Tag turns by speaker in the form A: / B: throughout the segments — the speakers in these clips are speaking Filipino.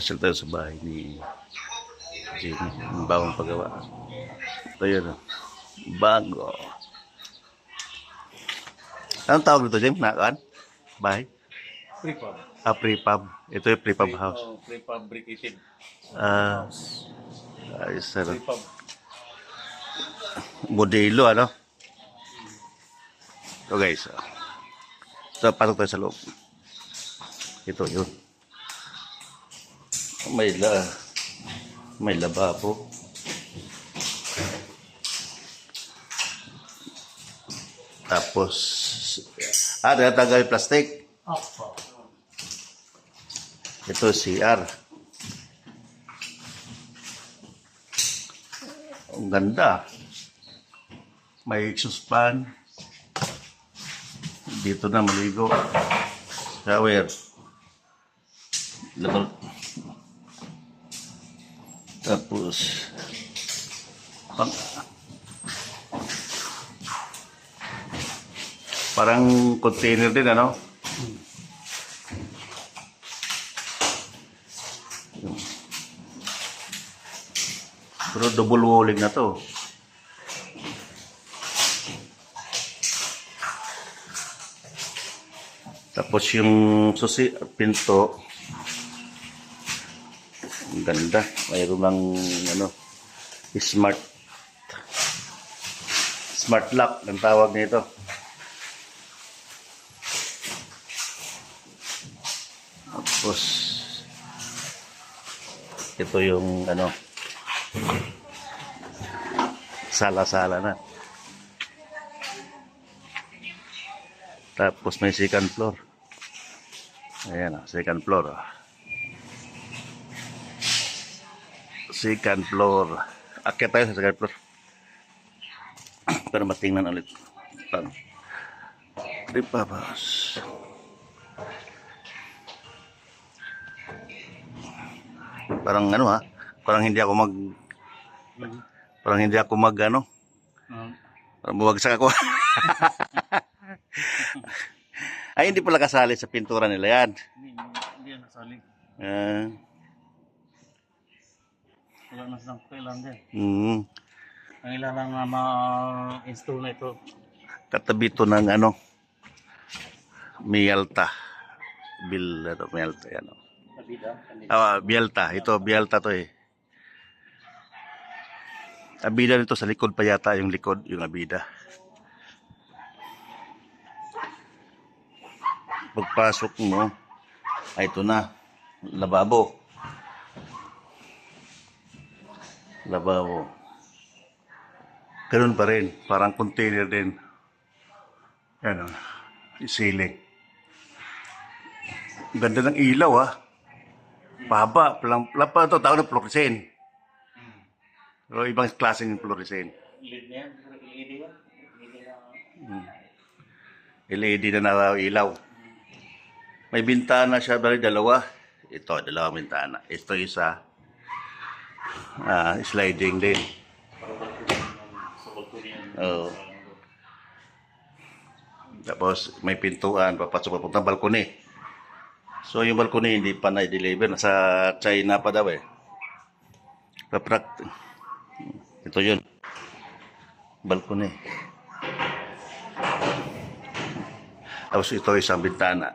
A: Pasyal tayo sa bahay ni Jimmy. Ang bagong paggawa. Ito yun. Bago. Anong tawag dito, Jim? Nakaan? Bahay?
B: Prefab.
A: Prefab. Ito yung prefab house.
B: Prefabricated.
A: Ayos na.
B: Prefab.
A: Modelo, ano? So guys. So, pasok tayo sa loob. Ito yun. May lababo. Tapos, tinatanggal yung plastic.
B: Opo.
A: Ito CR. Ang ganda. May exhaust fan. Dito na maligo. Shower. Tapos, parang container din, ano? Pero double walling na to. Tapos yung susi, pinto, ang ganda. Mayroon ng smart lock ang tawag nito. Tapos ito yung sala-sala na. Tapos may second floor. Ayan, second floor. Second floor. Akyat tayo sa second floor. Para matingnan ulit. Tripabas. Parang parang hindi ako parang bumagsak ako. Ay, hindi pala kasali sa pintura nila yan.
B: Hindi yan nasali. Wala na silang kailan din. Ang ilan lang na ma-install na ito.
A: Katabi ito ng Mialta. Mialta yan. Bialta. Ito, Bialta to eh. Abida nito sa likod pa yata yung likod, yung Abida. Pagpasok mo, ay ito na, lababo. Lababo. Ganun pa rin, parang container din. Yan o, ceiling. Ganda ng ilaw Pahaba, lapa ito, tawag na fluorescent. Pero ibang klaseng fluorescent.
B: LED na yan? LED ba?
A: LED na ilaw. May bintana siya, bali dalawa. Ito, dalawang bintana. Ito isa. Sliding din. Oo. Tapos may pintuan, papasok papuntang balkoni. So yung balkoni hindi pa na-deliver. Nasa China pa daw eh. Ito yun. Balkoni. Tapos ito isang bintana.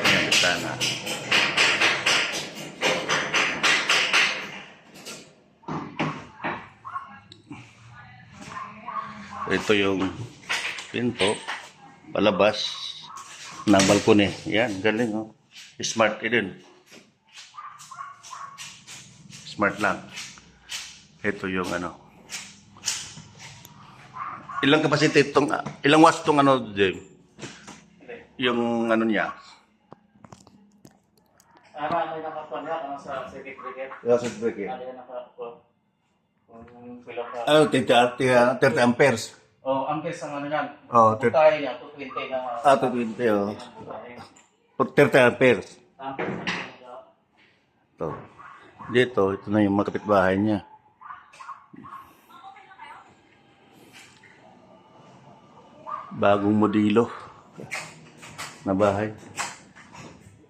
A: Ayan, bintana. Ito yung pinto palabas ng balkoni. Yan, galing Smart din. Smart lang. Ito yung ilang capacity itong, ilang watts itong Jim? Yung niya.
B: May nakakuha niya sa circuit breaker.
A: Circuit breaker.
B: Ano yan nakakuha?
A: 30 amperes.
B: Amperes ang yan.
A: Kung
B: kaya niya, 220 na.
A: 220 30 amperes. Ito. Ito na yung mga kapitbahay niya. Bagong modelo. na bahay.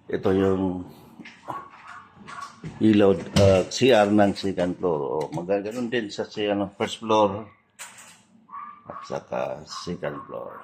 A: Ito yung ilaw, CR ng second floor. O, magaganon din sa first floor at saka second floor.